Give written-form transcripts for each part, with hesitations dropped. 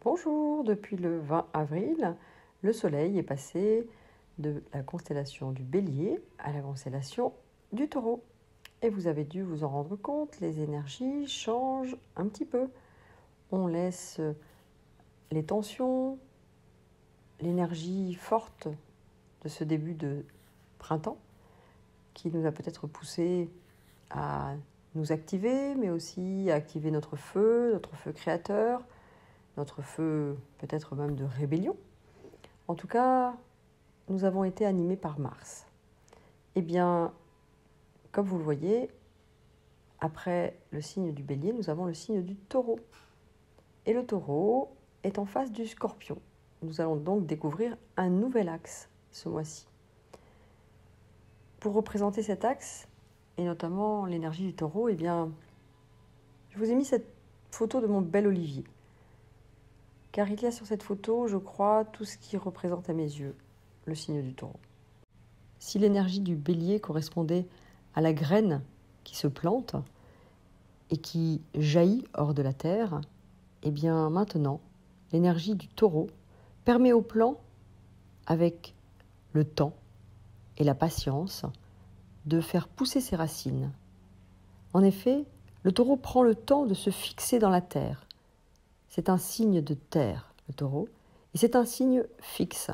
Bonjour, depuis le 20 avril, le Soleil est passé de la constellation du Bélier à la constellation du Taureau. Et vous avez dû vous en rendre compte, les énergies changent un petit peu. On laisse les tensions, l'énergie forte de ce début de printemps qui nous a peut-être poussé à nous activer, mais aussi à activer notre feu créateur, notre feu peut-être même de rébellion. En tout cas, nous avons été animés par Mars. Eh bien, comme vous le voyez, après le signe du Bélier, nous avons le signe du Taureau. Et le Taureau est en face du Scorpion. Nous allons donc découvrir un nouvel axe ce mois-ci. Pour représenter cet axe, et notamment l'énergie du Taureau, eh bien, je vous ai mis cette photo de mon bel olivier. Car il y a sur cette photo, je crois, tout ce qui représente à mes yeux le signe du Taureau. Si l'énergie du Bélier correspondait à la graine qui se plante et qui jaillit hors de la terre, eh bien maintenant, l'énergie du Taureau permet au plant, avec le temps et la patience, de faire pousser ses racines. En effet, le Taureau prend le temps de se fixer dans la terre. C'est un signe de terre, le Taureau, et c'est un signe fixe.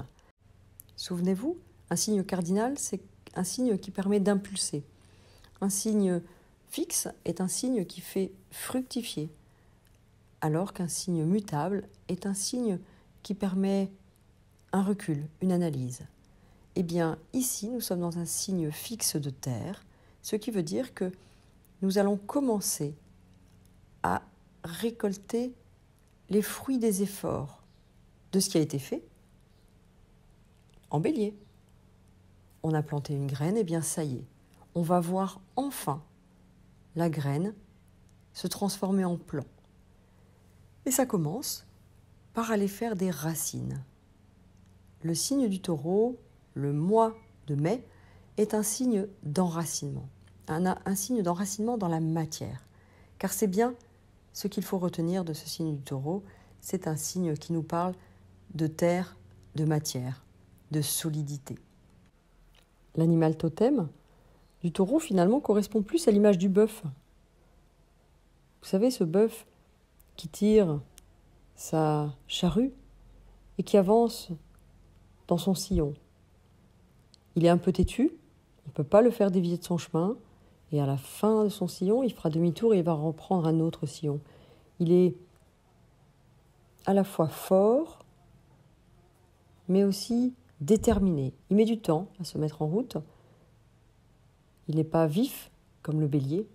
Souvenez-vous, un signe cardinal, c'est un signe qui permet d'impulser. Un signe fixe est un signe qui fait fructifier, alors qu'un signe mutable est un signe qui permet un recul, une analyse. Eh bien, ici, nous sommes dans un signe fixe de terre, ce qui veut dire que nous allons commencer à récolter les fruits des efforts de ce qui a été fait en Bélier. On a planté une graine, et bien ça y est, on va voir enfin la graine se transformer en plant. Et ça commence par aller faire des racines. Le signe du Taureau, le mois de mai, est un signe d'enracinement, un signe d'enracinement dans la matière. Car c'est bien ce qu'il faut retenir de ce signe du Taureau, c'est un signe qui nous parle de terre, de matière, de solidité. L'animal totem du Taureau, finalement, correspond plus à l'image du bœuf. Vous savez, ce bœuf qui tire sa charrue et qui avance dans son sillon. Il est un peu têtu, on ne peut pas le faire dévier de son chemin, et à la fin de son sillon, il fera demi-tour et il va reprendre un autre sillon. Il est à la fois fort, mais aussi déterminé. Il met du temps à se mettre en route. Il n'est pas vif comme le bélier,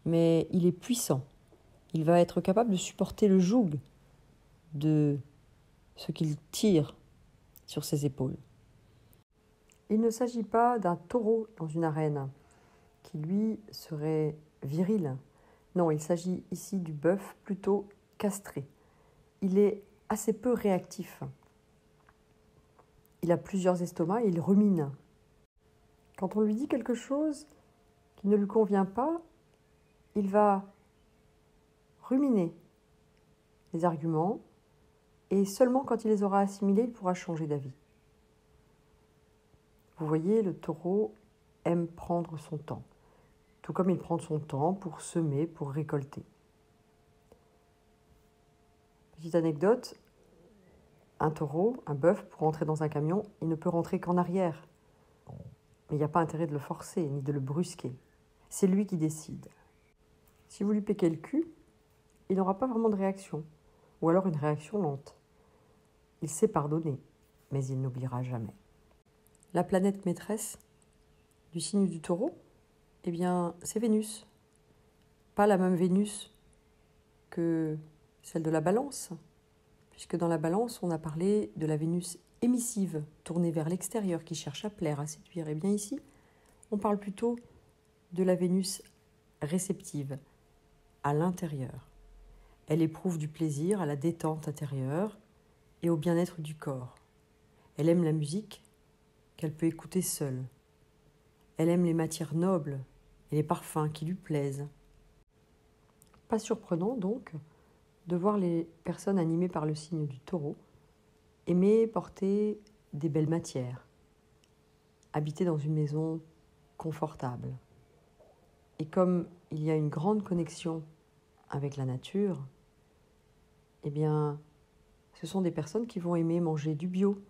mais il est puissant. Il va être capable de supporter le joug de ce qu'il tire sur ses épaules. Il ne s'agit pas d'un taureau dans une arène, qui lui serait viril. Non, il s'agit ici du bœuf plutôt castré. Il est assez peu réactif. Il a plusieurs estomacs et il rumine. Quand on lui dit quelque chose qui ne lui convient pas, il va ruminer les arguments et seulement quand il les aura assimilés, il pourra changer d'avis. Vous voyez, le taureau aime prendre son temps, tout comme il prend son temps pour semer, pour récolter. Petite anecdote, un taureau, un bœuf, pour rentrer dans un camion, il ne peut rentrer qu'en arrière. Mais il n'y a pas intérêt de le forcer, ni de le brusquer. C'est lui qui décide. Si vous lui piquez le cul, il n'aura pas vraiment de réaction, ou alors une réaction lente. Il sait pardonner, mais il n'oubliera jamais. La planète maîtresse du signe du Taureau, eh bien, c'est Vénus. Pas la même Vénus que celle de la Balance, puisque dans la Balance, on a parlé de la Vénus émissive, tournée vers l'extérieur, qui cherche à plaire, à séduire. Et bien ici, on parle plutôt de la Vénus réceptive, à l'intérieur. Elle éprouve du plaisir à la détente intérieure et au bien-être du corps. Elle aime la musique qu'elle peut écouter seule. Elle aime les matières nobles et les parfums qui lui plaisent. Pas surprenant donc de voir les personnes animées par le signe du taureau aimer porter des belles matières, habiter dans une maison confortable. Et comme il y a une grande connexion avec la nature, eh bien, ce sont des personnes qui vont aimer manger du bio,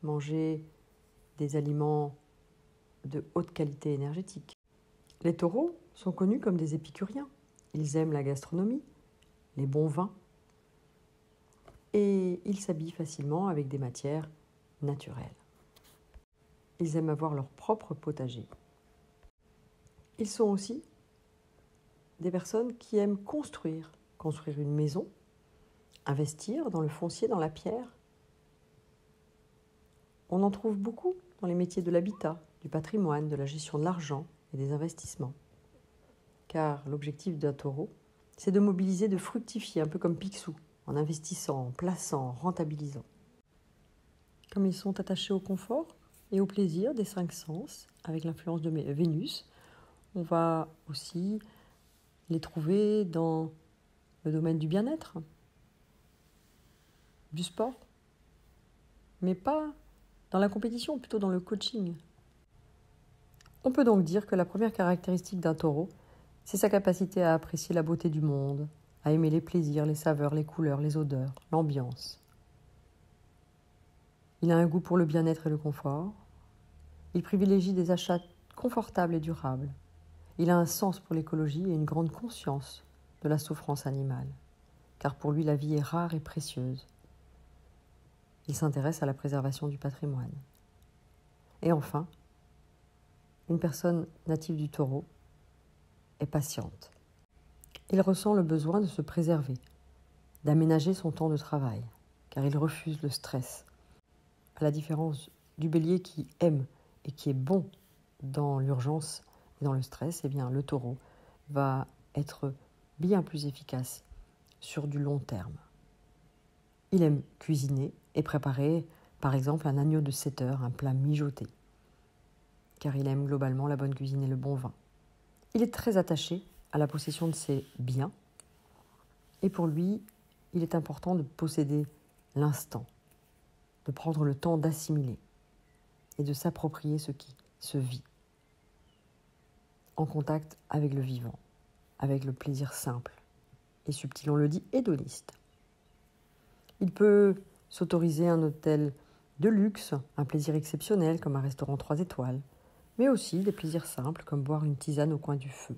manger des aliments de haute qualité énergétique. Les taureaux sont connus comme des épicuriens. Ils aiment la gastronomie, les bons vins, et ils s'habillent facilement avec des matières naturelles. Ils aiment avoir leur propre potager. Ils sont aussi des personnes qui aiment construire une maison, investir dans le foncier, dans la pierre. On en trouve beaucoup dans les métiers de l'habitat, du patrimoine, de la gestion de l'argent et des investissements. Car l'objectif d'un taureau, c'est de mobiliser, de fructifier, un peu comme Picsou, en investissant, en plaçant, en rentabilisant. Comme ils sont attachés au confort et au plaisir des 5 sens, avec l'influence de Vénus, on va aussi les trouver dans le domaine du bien-être, du sport, mais pas dans la compétition, plutôt dans le coaching. On peut donc dire que la première caractéristique d'un taureau, c'est sa capacité à apprécier la beauté du monde, à aimer les plaisirs, les saveurs, les couleurs, les odeurs, l'ambiance. Il a un goût pour le bien-être et le confort. Il privilégie des achats confortables et durables. Il a un sens pour l'écologie et une grande conscience de la souffrance animale, car pour lui la vie est rare et précieuse. Il s'intéresse à la préservation du patrimoine. Et enfin, une personne native du taureau est patiente. Il ressent le besoin de se préserver, d'aménager son temps de travail, car il refuse le stress. À la différence du bélier qui aime et qui est bon dans l'urgence et dans le stress, eh bien, le taureau va être bien plus efficace sur du long terme. Il aime cuisiner et préparer, par exemple, un agneau de 7 heures, un plat mijoté, car il aime globalement la bonne cuisine et le bon vin. Il est très attaché à la possession de ses biens, et pour lui, il est important de posséder l'instant, de prendre le temps d'assimiler et de s'approprier ce qui se vit, en contact avec le vivant, avec le plaisir simple et subtil, on le dit, hédoniste. Il peut s'autoriser un hôtel de luxe, un plaisir exceptionnel comme un restaurant 3 étoiles, mais aussi des plaisirs simples comme boire une tisane au coin du feu.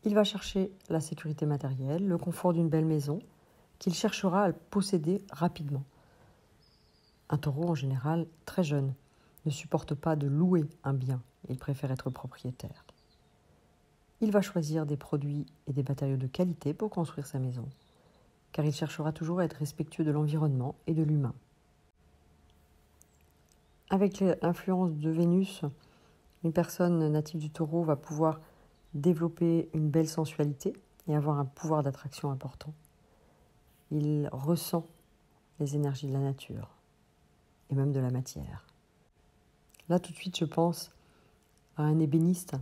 Il va chercher la sécurité matérielle, le confort d'une belle maison, qu'il cherchera à posséder rapidement. Un taureau, en général, très jeune, ne supporte pas de louer un bien, il préfère être propriétaire. Il va choisir des produits et des matériaux de qualité pour construire sa maison, car il cherchera toujours à être respectueux de l'environnement et de l'humain. Avec l'influence de Vénus, une personne native du taureau va pouvoir développer une belle sensualité et avoir un pouvoir d'attraction important. Il ressent les énergies de la nature et même de la matière. Là, tout de suite, je pense à un ébéniste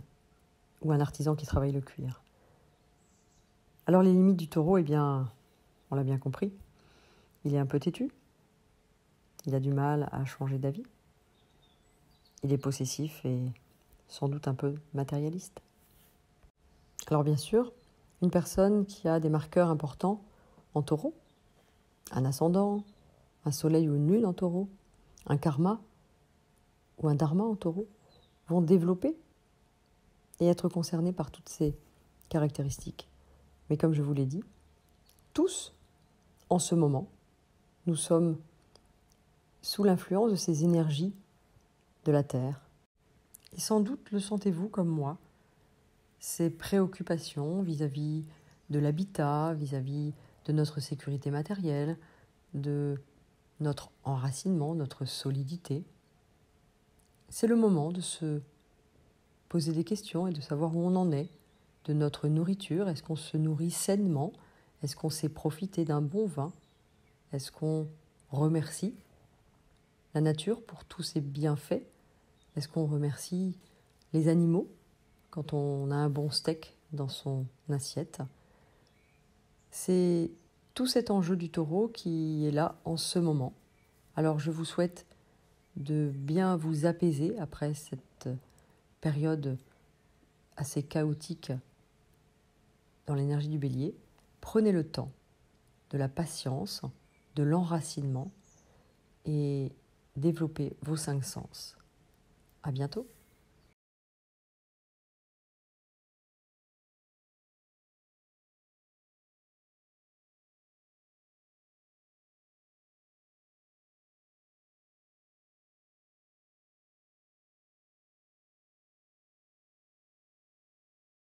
ou un artisan qui travaille le cuir. Alors, les limites du taureau, eh bien, on l'a bien compris, il est un peu têtu, il a du mal à changer d'avis, il est possessif et sans doute un peu matérialiste. Alors bien sûr, une personne qui a des marqueurs importants en taureau, un ascendant, un soleil ou une lune en taureau, un karma ou un dharma en taureau, vont développer et être concernés par toutes ces caractéristiques. Mais comme je vous l'ai dit, tous, en ce moment, nous sommes sous l'influence de ces énergies de la Terre. Et sans doute le sentez-vous comme moi, ces préoccupations vis-à-vis de l'habitat, vis-à-vis de notre sécurité matérielle, de notre enracinement, notre solidité. C'est le moment de se poser des questions et de savoir où on en est de notre nourriture. Est-ce qu'on se nourrit sainement? Est-ce qu'on sait profiter d'un bon vin? Est-ce qu'on remercie la nature pour tous ses bienfaits? Est-ce qu'on remercie les animaux quand on a un bon steak dans son assiette? C'est tout cet enjeu du taureau qui est là en ce moment. Alors je vous souhaite de bien vous apaiser après cette période assez chaotique dans l'énergie du bélier. Prenez le temps de la patience, de l'enracinement et développez vos 5 sens. À bientôt.